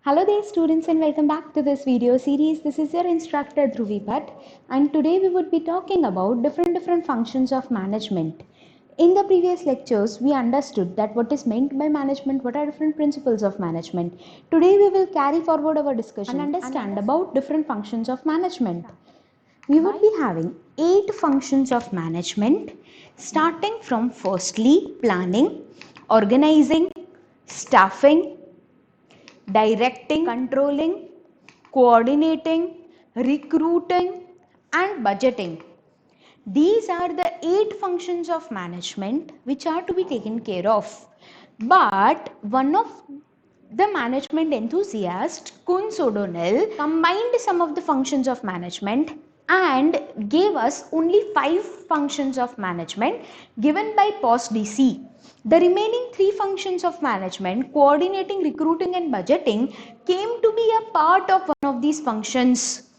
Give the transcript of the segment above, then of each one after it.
Hello there students and welcome back to this video series. This is your instructor Dhruvi Bhatt and today we would be talking about different functions of management. In the previous lectures we understood that what is meant by management, what are different principles of management. Today we will carry forward our discussion and understand about different functions of management. We would be having 8 functions of management starting from firstly planning, organizing, staffing, directing, controlling, coordinating, recruiting, and budgeting. These are the 8 functions of management which are to be taken care of. But one of the management enthusiast, KOONTZ combined some of the functions of management and gave us only 5 functions of management given by post-DC. The remaining 3 functions of management, coordinating, recruiting and budgeting, came to be a part of one of these functions.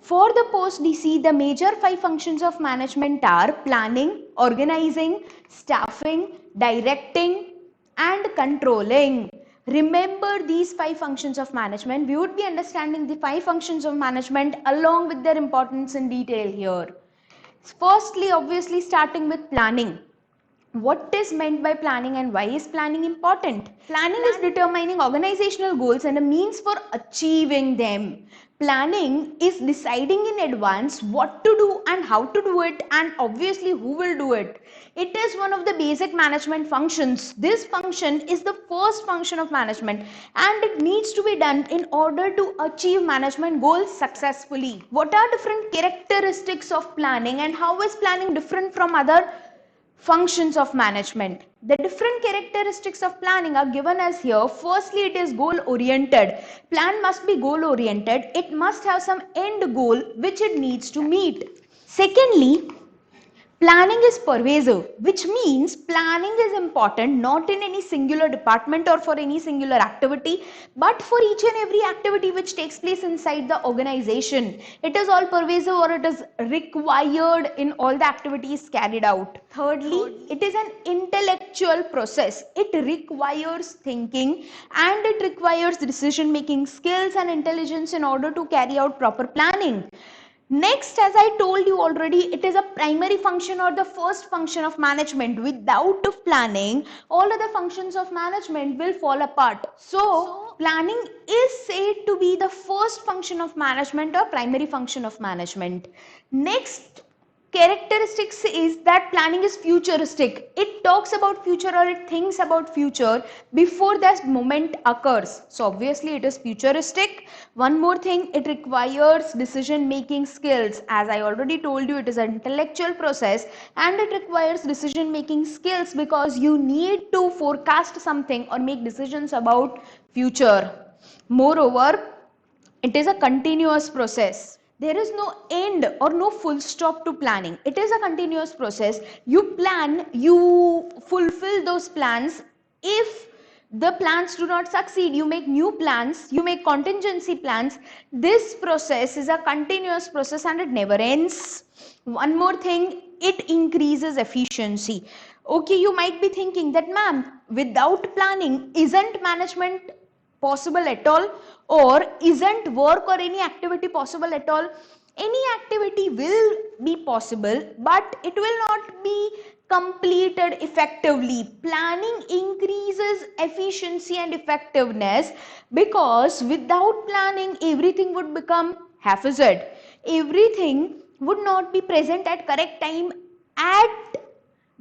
For the post-DC, the major 5 functions of management are planning, organizing, staffing, directing and controlling. Remember these 5 functions of management. We would be understanding the 5 functions of management along with their importance in detail here. Firstly, obviously starting with planning. What is meant by planning and why is planning important? Planning is determining organizational goals and a means for achieving them. Planning is deciding in advance what to do and how to do it and obviously who will do it. It is one of the basic management functions. This function is the first function of management and it needs to be done in order to achieve management goals successfully. What are different characteristics of planning and how is planning different from other functions of management? The different characteristics of planning are given as here. Firstly, it is goal oriented. Plan must be goal oriented. It must have some end goal which it needs to meet. Secondly, planning is pervasive, which means planning is important not in any singular department or for any singular activity, but for each and every activity which takes place inside the organization. It is all pervasive or it is required in all the activities carried out. Thirdly, it is an intellectual process. It requires thinking and it requires decision making skills and intelligence in order to carry out proper planning. Next, as I told you already, it is a primary function or the first function of management. Without planning, all other functions of management will fall apart. So, planning is said to be the first function of management or primary function of management. Next characteristics is that planning is futuristic. It talks about future or it thinks about future before that moment occurs. So obviously it is futuristic. One more thing, it requires decision making skills. As I already told you, it is an intellectual process and it requires decision making skills because you need to forecast something or make decisions about future. Moreover, it is a continuous process. There is no end or no full stop to planning. It is a continuous process. You plan, you fulfill those plans. If the plans do not succeed, you make new plans, you make contingency plans. This process is a continuous process and it never ends. One more thing, it increases efficiency. Okay, you might be thinking that, ma'am, without planning, isn't management possible at all, or isn't work or any activity possible at all? Any activity will be possible, but it will not be completed effectively. Planning increases efficiency and effectiveness because without planning everything would become haphazard. Everything would not be present at correct time at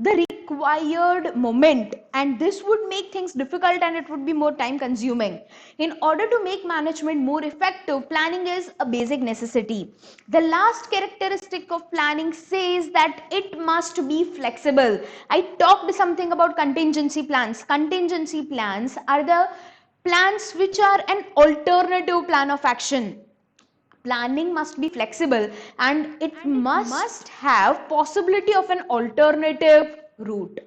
the required moment, and this would make things difficult and it would be more time consuming. In order to make management more effective, planning is a basic necessity. The last characteristic of planning says that it must be flexible. I talked something about contingency plans. Contingency plans are the plans which are an alternative plan of action. Planning must be flexible and it must have possibility of an alternative route.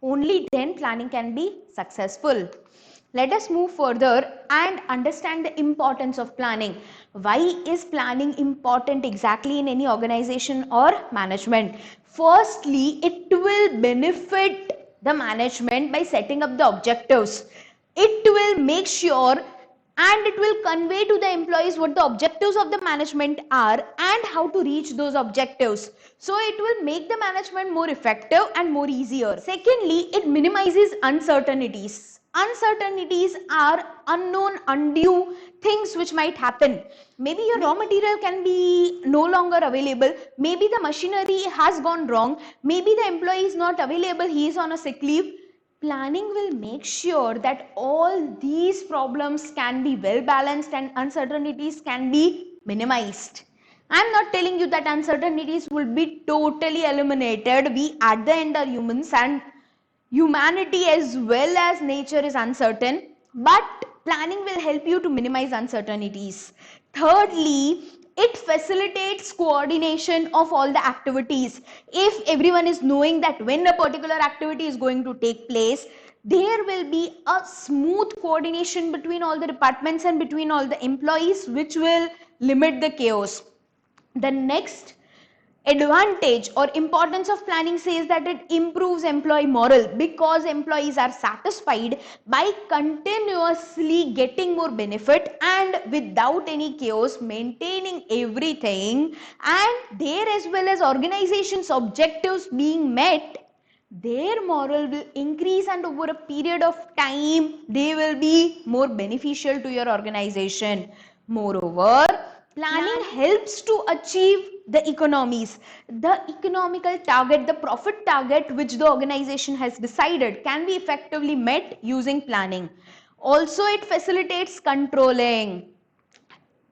Only then planning can be successful. Let us move further and understand the importance of planning. Why is planning important exactly in any organization or management? Firstly, it will benefit the management by setting up the objectives. It will make sure and it will convey to the employees what the objectives of the management are and how to reach those objectives. So it will make the management more effective and more easier. Secondly, it minimizes uncertainties. Uncertainties are unknown, undue things which might happen. Maybe your raw material can be no longer available, maybe the machinery has gone wrong, maybe the employee is not available, he is on a sick leave. Planning will make sure that all these problems can be well balanced and uncertainties can be minimized. I'm not telling you that uncertainties will be totally eliminated. We at the end are humans and humanity as well as nature is uncertain, but planning will help you to minimize uncertainties. Thirdly, it facilitates coordination of all the activities. If everyone is knowing that when a particular activity is going to take place, there will be a smooth coordination between all the departments and between all the employees, which will limit the chaos. The next advantage or importance of planning says that it improves employee morale, because employees are satisfied by continuously getting more benefit and without any chaos, maintaining everything, and there as well as organization's objectives being met, their morale will increase and over a period of time they will be more beneficial to your organization. Moreover, planning helps to achieve the economies. The economical target, the profit target which the organization has decided can be effectively met using planning. Also, it facilitates controlling.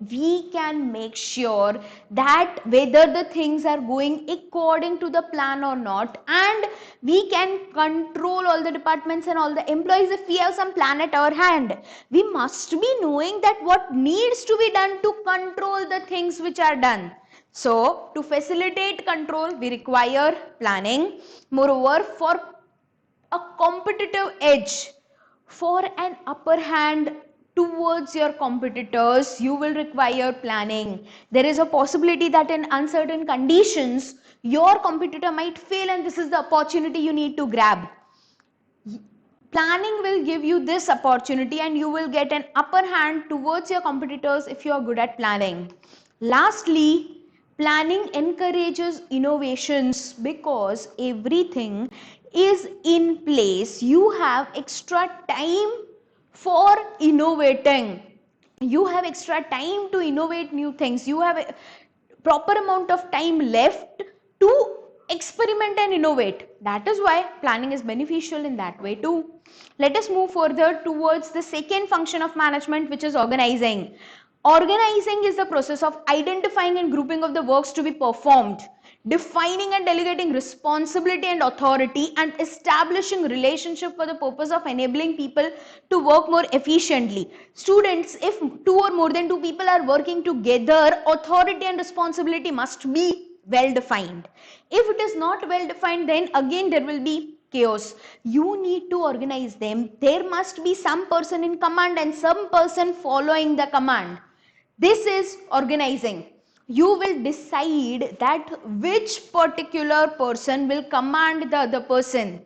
We can make sure that whether the things are going according to the plan or not, and we can control all the departments and all the employees. If we have some plan at our hand, we must be knowing that what needs to be done to control the things which are done. So to facilitate control, we require planning. Moreover, for a competitive edge, for an upper hand towards your competitors, you will require planning. There is a possibility that in uncertain conditions, your competitor might fail, and this is the opportunity you need to grab. Planning will give you this opportunity and you will get an upper hand towards your competitors if you are good at planning. Lastly, planning encourages innovations because everything is in place. You have extra time for innovating. You have extra time to innovate new things. You have a proper amount of time left to experiment and innovate. That is why planning is beneficial in that way too. Let us move further towards the second function of management, which is organizing. Organizing is the process of identifying and grouping of the works to be performed, defining and delegating responsibility and authority, and establishing relationship for the purpose of enabling people to work more efficiently. Students, if two or more than two people are working together, authority and responsibility must be well defined. If it is not well defined, then again there will be chaos. You need to organize them. There must be some person in command and some person following the command. This is organizing. You will decide that which particular person will command the other person.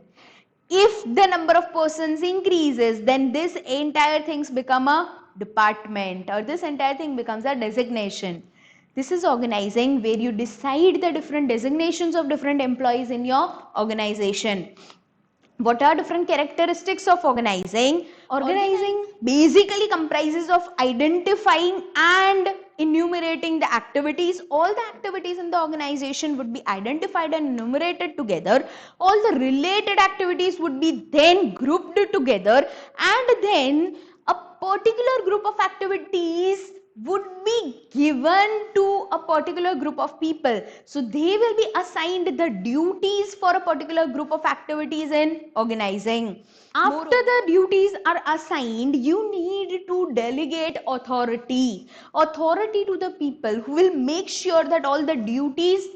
If the number of persons increases, then this entire things become a department, or this entire thing becomes a designation. This is organizing, where you decide the different designations of different employees in your organization. What are different characteristics of organizing? Organizing basically comprises of identifying and enumerating the activities. All the activities in the organization would be identified and enumerated together. All the related activities would be then grouped together, and then a particular group of activities would be given to a particular group of people. So they will be assigned the duties for a particular group of activities in organizing. After the duties are assigned, you need to delegate authority. Authority to the people who will make sure that all the duties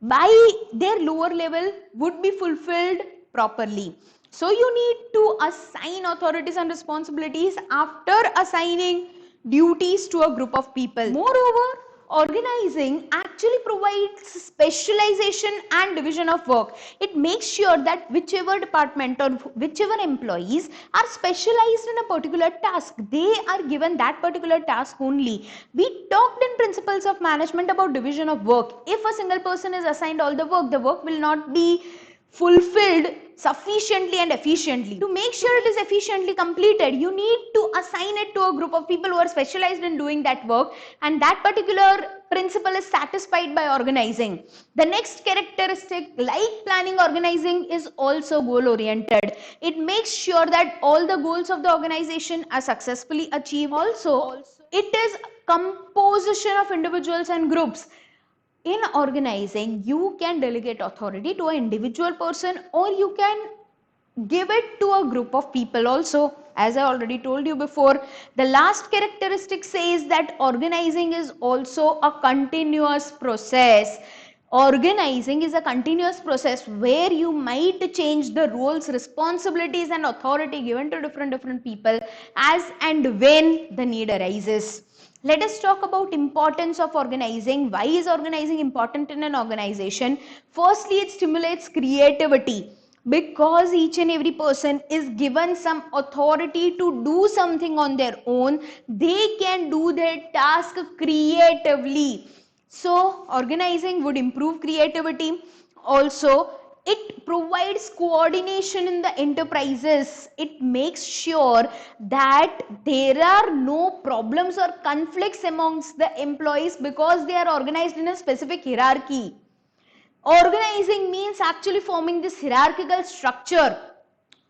by their lower level would be fulfilled properly. So you need to assign authorities and responsibilities after assigning duties to a group of people. Moreover, Organizing actually provides specialization and division of work. It makes sure that whichever department or whichever employees are specialized in a particular task, they are given that particular task only. We talked in principles of management about division of work. If a single person is assigned all the work will not be fulfilled sufficiently and efficiently. To make sure it is efficiently completed, you need to assign it to a group of people who are specialized in doing that work, and that particular principle is satisfied by organizing. The next characteristic, like planning, organizing is also goal oriented. It makes sure that all the goals of the organization are successfully achieved. Also, it is composition of individuals and groups. In organizing, you can delegate authority to an individual person, or you can give it to a group of people also. As I already told you before, the last characteristic says that organizing is also a continuous process. Organizing is a continuous process where you might change the roles, responsibilities and authority given to different people as and when the need arises. Let us talk about importance of organizing. Why is organizing important in an organization? Firstly, it stimulates creativity, because each and every person is given some authority to do something on their own. They can do their task creatively. So organizing would improve creativity. Also, it provides coordination in the enterprises. It makes sure that there are no problems or conflicts amongst the employees because they are organized in a specific hierarchy. Organizing means actually forming this hierarchical structure.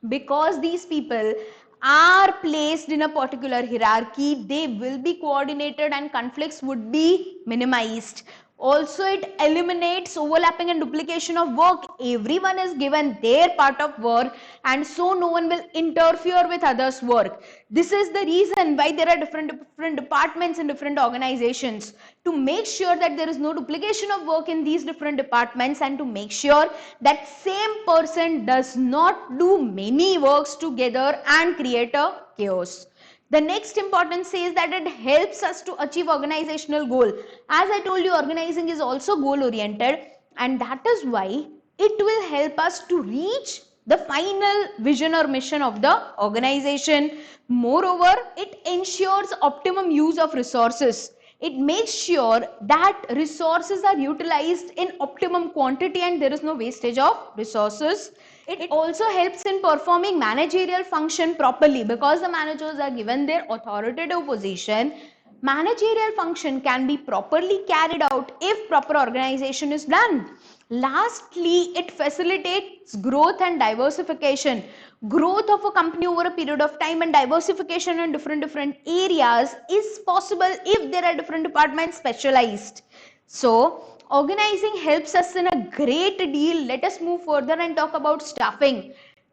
Because these people are placed in a particular hierarchy, they will be coordinated and conflicts would be minimized. Also, it eliminates overlapping and duplication of work. Everyone is given their part of work, and so no one will interfere with others' work. This is the reason why there are different departments in different organizations, to make sure that there is no duplication of work in these different departments, and to make sure that same person does not do many works together and create a chaos. The next importance says that it helps us to achieve organizational goal. As I told you, organizing is also goal oriented, and that is why it will help us to reach the final vision or mission of the organization. Moreover, it ensures optimum use of resources. It makes sure that resources are utilized in optimum quantity and there is no wastage of resources. It also helps in performing managerial function properly, because the managers are given their authoritative position. Managerial function can be properly carried out if proper organization is done. Lastly, it facilitates growth and diversification. Growth of a company over a period of time and diversification in different areas is possible if there are different departments specialized. So, organizing helps us in a great deal. Let us move further and talk about staffing.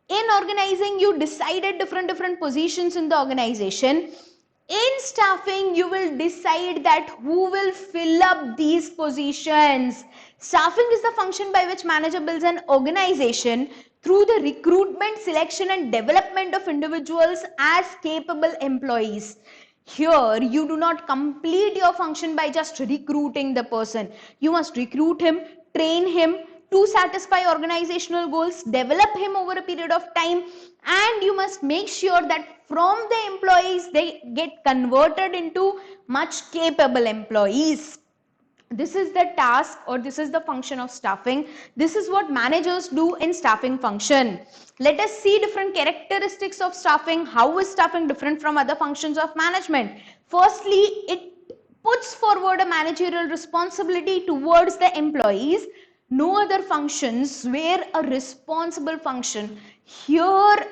In organizing, you decided different positions in the organization. In staffing, you will decide that who will fill up these positions. Staffing is the function by which manager builds an organization through the recruitment, selection and development of individuals as capable employees. Here, you do not complete your function by just recruiting the person. You must recruit him, train him to satisfy organizational goals, develop him over a period of time, and you must make sure that from the employees they get converted into much capable employees. This is the task, or this is the function of staffing. This is what managers do in staffing function. Let us see different characteristics of staffing. How is staffing different from other functions of management? Firstly, it puts forward a managerial responsibility towards the employees. No other functions where a responsible function. Here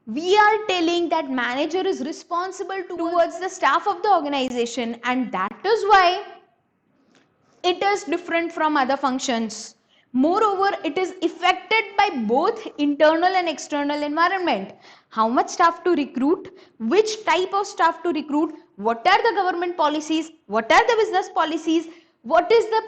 we are telling that manager is responsible towards the staff of the organization, and that is why it is different from other functions. Moreover, it is affected by both internal and external environment. How much staff to recruit, which type of staff to recruit, what are the government policies, what are the business policies, what is the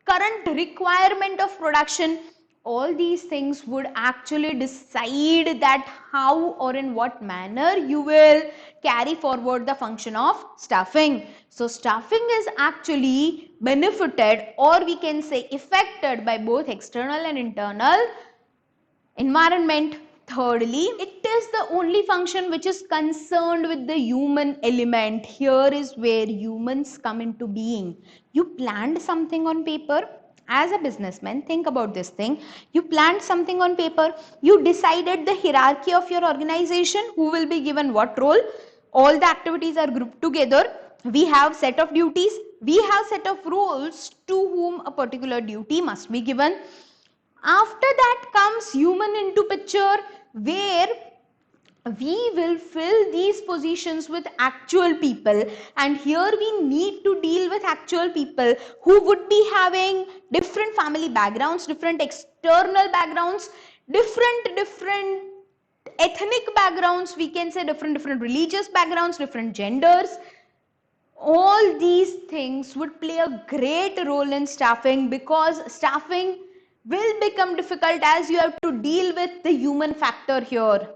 current requirement of production. All these things would actually decide that how or in what manner you will carry forward the function of staffing. So staffing is actually benefited, or we can say affected, by both external and internal environment. Thirdly, it is the only function which is concerned with the human element. Here is where humans come into being. You planned something on paper. As a businessman, think about this thing. You planned something on paper. You decided the hierarchy of your organization, who will be given what role. All the activities are grouped together. We have set of duties. We have set of roles to whom a particular duty must be given. After that comes human into picture, where we will fill these positions with actual people, and here we need to deal with actual people who would be having different family backgrounds, different external backgrounds, different ethnic backgrounds, we can say different religious backgrounds, different genders. All these things would play a great role in staffing, because staffing will become difficult as you have to deal with the human factor here.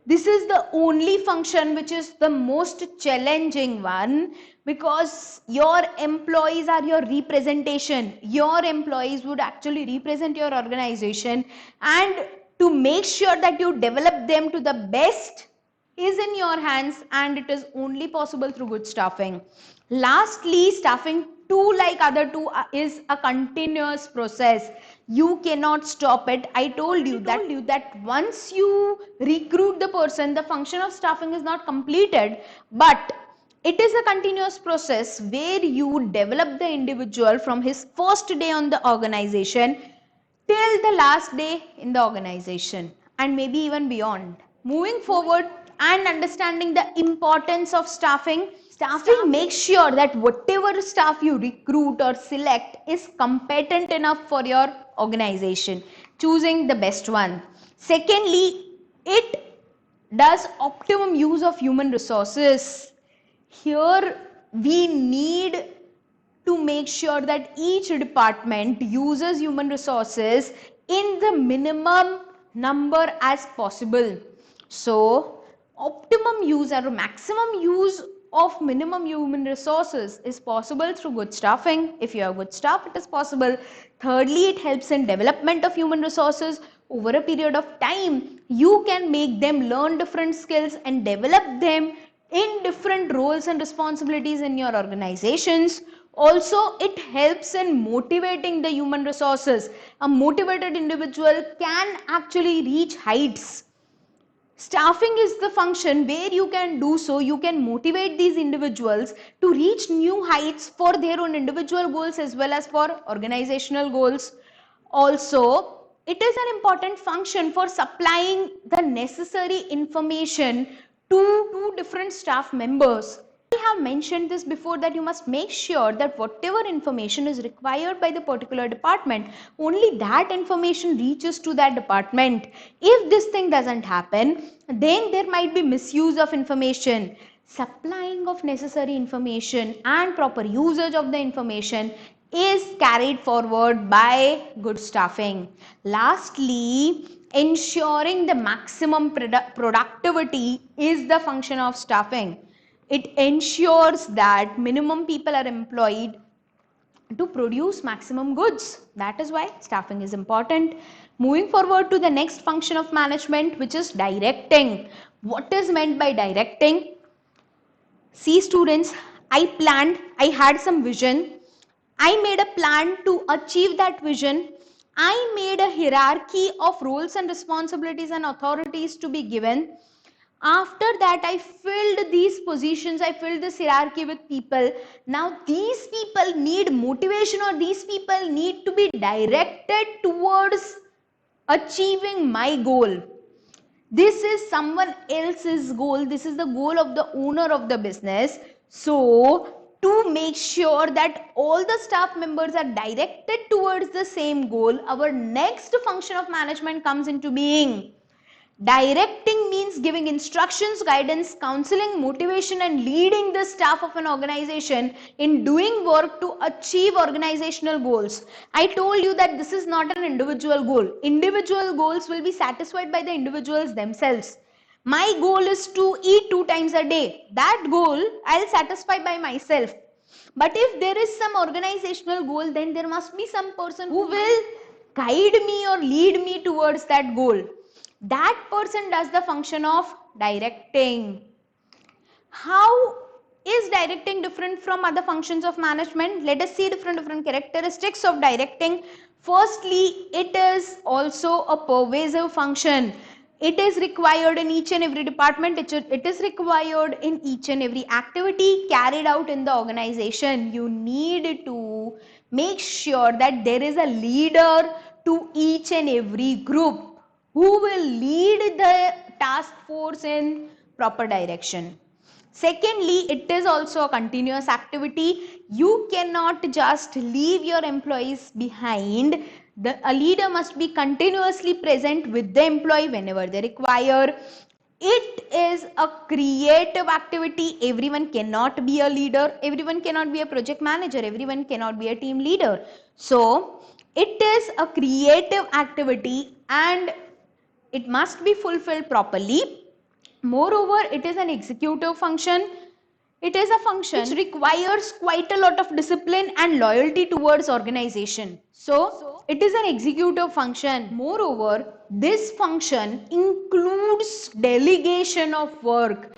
This is the only function which is the most challenging one, because your employees are your representation. Your employees would actually represent your organization, and to make sure that you develop them to the best is in your hands, and it is only possible through good staffing. Lastly, staffing too, like other two, is a continuous process. You cannot stop it. I told you that once you recruit the person, the function of staffing is not completed, but it is a continuous process where you develop the individual from his first day on the organization till the last day in the organization, and maybe even beyond. Moving forward and understanding the importance of staffing makes sure that whatever staff you recruit or select is competent enough for your organization, choosing the best one. Secondly, it does optimum use of human resources. Here we need to make sure that each department uses human resources in the minimum number as possible. So optimum use or maximum use of minimum human resources is possible through good staffing. If you have good staff, it is possible. Thirdly, it helps in development of human resources. Over a period of time, you can make them learn different skills and develop them in different roles and responsibilities in your organizations. Also, it helps in motivating the human resources. A motivated individual can actually reach heights. Staffing is the function where you can do so. You can motivate these individuals to reach new heights for their own individual goals as well as for organizational goals. Also, it is an important function for supplying the necessary information to different staff members. I have mentioned this before, that you must make sure that whatever information is required by the particular department, only that information reaches to that department. If this thing doesn't happen, then there might be misuse of information. Supplying of necessary information and proper usage of the information is carried forward by good staffing. Lastly, ensuring the maximum productivity is the function of staffing. It ensures that minimum people are employed to produce maximum goods. That is why staffing is important. Moving forward to the next function of management, which is directing. What is meant by directing? See students, I had some vision. I made a plan to achieve that vision. I made a hierarchy of roles and responsibilities and authorities to be given. After that, I filled these positions, I filled this hierarchy with people. Now these people need motivation, or these people need to be directed towards achieving my goal. This is someone else's goal. This is the goal of the owner of the business. So to make sure that all the staff members are directed towards the same goal, our next function of management comes into being. Directing means giving instructions, guidance, counseling, motivation, and leading the staff of an organization in doing work to achieve organizational goals. I told you that this is not an individual goal. Individual goals will be satisfied by the individuals themselves. My goal is to eat 2 times a day. That goal I'll satisfy by myself. But if there is some organizational goal, then there must be some person who will guide me or lead me towards that goal. That person does the function of directing. How is directing different from other functions of management? Let us see different characteristics of directing. Firstly, it is also a pervasive function. It is required in each and every department. It is required in each and every activity carried out in the organization. You need to make sure that there is a leader to each and every group who will lead the task force in proper direction. Secondly, it is also a continuous activity. You cannot just leave your employees behind. A leader must be continuously present with the employee whenever they require. It is a creative activity. Everyone cannot be a leader. Everyone cannot be a project manager. Everyone cannot be a team leader. So, it is a creative activity and it must be fulfilled properly. Moreover, it is an executive function. It is a function which requires quite a lot of discipline and loyalty towards organization. So, it is an executive function. Moreover, this function includes delegation of work.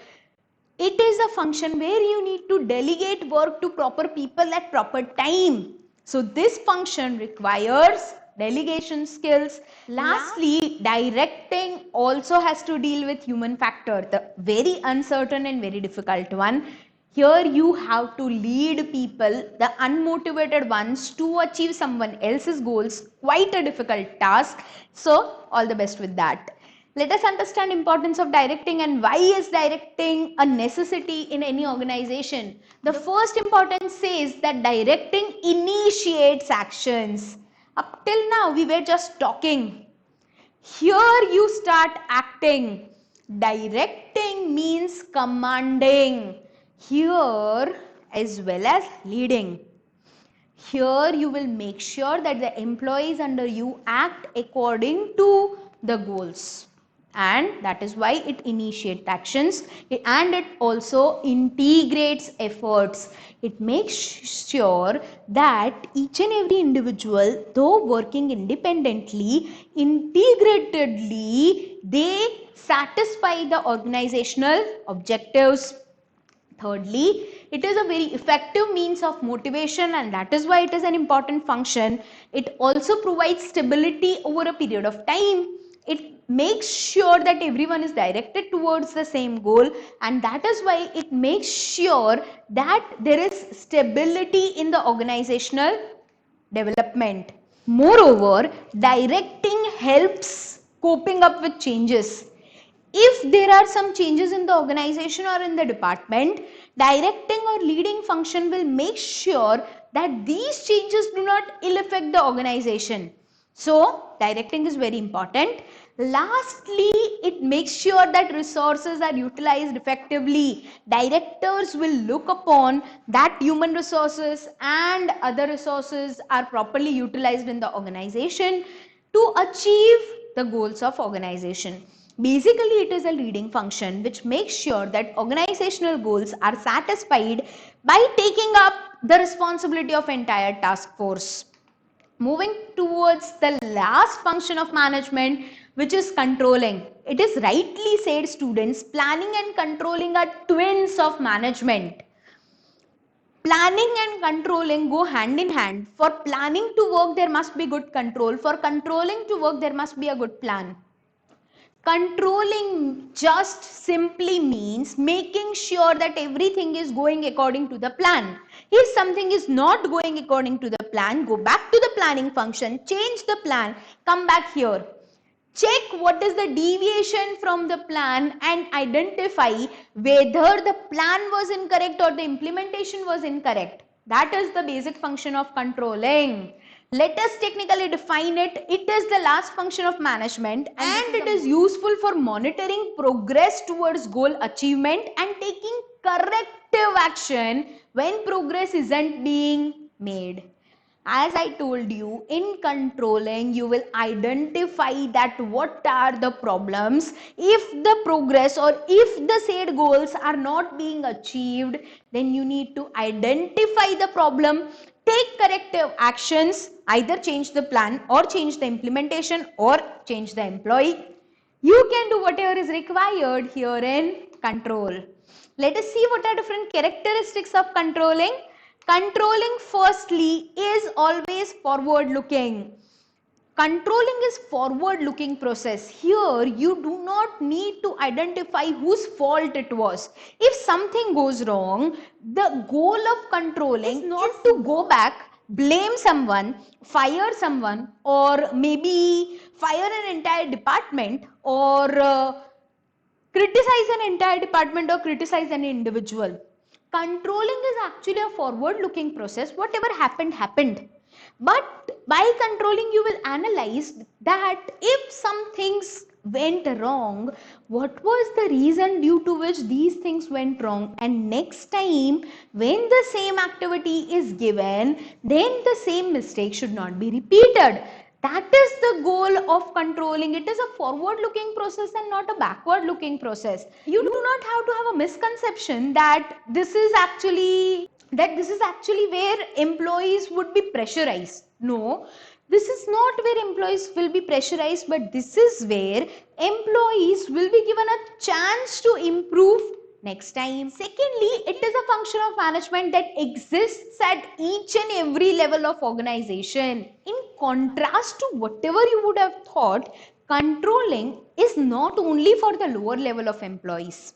It is a function where you need to delegate work to proper people at proper time. So this function requires delegation skills. Lastly, directing also has to deal with human factor, the very uncertain and very difficult one. Here you have to lead people, the unmotivated ones, to achieve someone else's goals. Quite a difficult task. So all the best with that. Let us understand importance of directing and why is directing a necessity in any organization. The first importance says that directing initiates actions. Up till now we were just talking. Here you start acting. Directing means commanding. Here as well as leading. Here you will make sure that the employees under you act according to the goals. And that is why it initiates actions and it also integrates efforts. It makes sure that each and every individual, though working independently, integratedly, they satisfy the organizational objectives. Thirdly, it is a very effective means of motivation and that is why it is an important function. It also provides stability over a period of time. It makes sure that everyone is directed towards the same goal and that is why it makes sure that there is stability in the organizational development. Moreover, directing helps coping up with changes. If there are some changes in the organization or in the department, directing or leading function will make sure that these changes do not ill affect the organization. So, directing is very important. Lastly, it makes sure that resources are utilized effectively. Directors will look upon that human resources and other resources are properly utilized in the organization to achieve the goals of organization. Basically, it is a leading function which makes sure that organizational goals are satisfied by taking up the responsibility of entire task force. Moving towards the last function of management, which is controlling. It is rightly said, students, planning and controlling are twins of management. Planning and controlling go hand in hand. For planning to work, there must be good control. For controlling to work, there must be a good plan. Controlling just simply means making sure that everything is going according to the plan. If something is not going according to the plan, go back to the planning function, change the plan, come back here. Check what is the deviation from the plan and identify whether the plan was incorrect or the implementation was incorrect. That is the basic function of controlling. Let us technically define it. It is the last function of management and it is useful for monitoring progress towards goal achievement and taking corrective action when progress isn't being made. As I told you, in controlling, you will identify that what are the problems. If the progress or if the said goals are not being achieved, then you need to identify the problem, take corrective actions, either change the plan or change the implementation or change the employee. You can do whatever is required here in control. Let us see what are different characteristics of controlling. Controlling firstly is always forward looking. Controlling is forward looking process. Here you do not need to identify whose fault it was. If something goes wrong, the goal of controlling is not to go back, blame someone, fire someone, or maybe fire an entire department, or criticize an entire department or criticize an individual. Controlling is actually a forward looking process. Whatever happened, happened. But by controlling, you will analyze that if some things went wrong, what was the reason due to which these things went wrong, and next time when the same activity is given, then the same mistake should not be repeated. That is the goal of controlling. It is a forward looking process and not a backward looking process. You do not have to have a misconception that this is actually where employees would be pressurized. No, this is not where employees will be pressurized, but this is where employees will be given a chance to improve next time. Secondly, it is a function of management that exists at each and every level of organization. In contrast to whatever you would have thought, controlling is not only for the lower level of employees.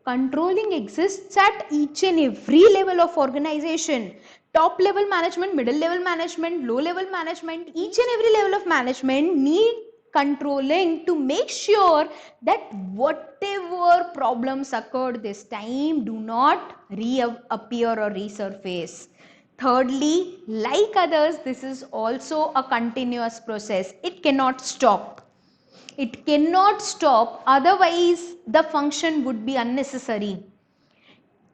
Controlling exists at each and every level of organization. Top level management, middle level management, low level management, each and every level of management need controlling to make sure that whatever problems occurred this time do not reappear or resurface. Thirdly, like others, this is also a continuous process. It cannot stop. It cannot stop, otherwise the function would be unnecessary.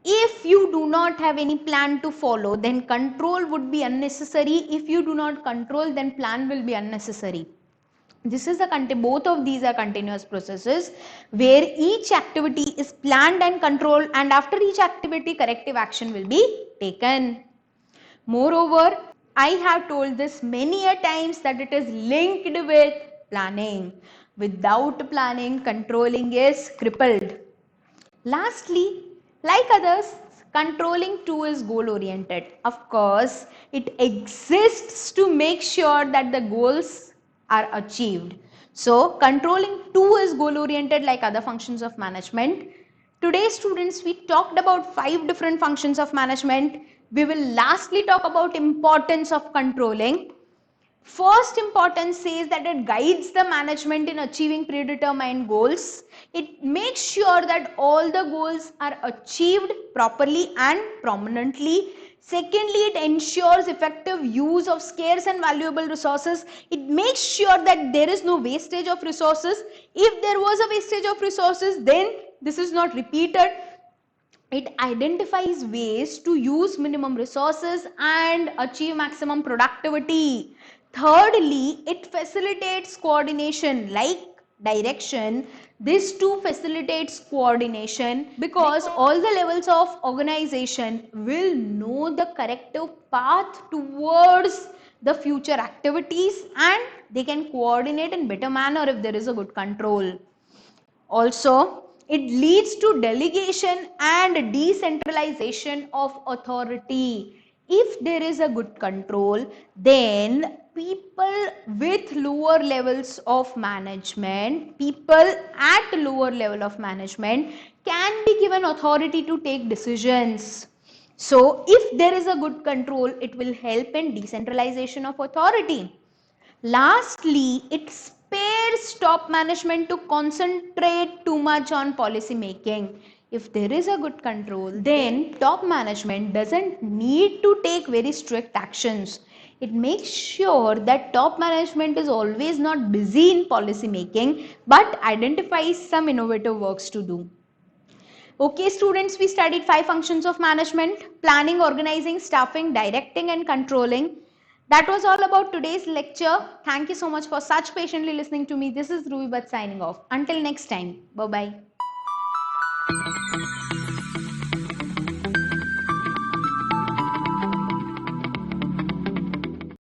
If you do not have any plan to follow, then control would be unnecessary. If you do not control, then plan will be unnecessary. This is both of these are continuous processes where each activity is planned and controlled, and after each activity corrective action will be taken. Moreover, I have told this many a times that it is linked with planning. Without planning, controlling is crippled. Lastly, like others, controlling too is goal oriented. Of course, it exists to make sure that the goals are achieved. So, controlling too is goal oriented like other functions of management. Today, students, we talked about 5 different functions of management. We will lastly talk about importance of controlling. First importance says that it guides the management in achieving predetermined goals. It makes sure that all the goals are achieved properly and prominently. Secondly, it ensures effective use of scarce and valuable resources. It makes sure that there is no wastage of resources. If there was a wastage of resources, then this is not repeated. It identifies ways to use minimum resources and achieve maximum productivity. Thirdly, it facilitates coordination like direction. This too facilitates coordination because all the levels of organization will know the corrective path towards the future activities and they can coordinate in better manner if there is a good control. Also, it leads to delegation and decentralization of authority. If there is a good control, then people with lower levels of management, people at lower level of management can be given authority to take decisions. So, if there is a good control, it will help in decentralization of authority. Lastly, it spares top management to concentrate too much on policy making. If there is a good control, then top management doesn't need to take very strict actions. It makes sure that top management is always not busy in policy making but identifies some innovative works to do. Okay, students, we studied 5 functions of management: planning, organizing, staffing, directing, and controlling. That was all about today's lecture. Thank you so much for such patiently listening to me. This is Ruby Bhatt signing off. Until next time, bye-bye.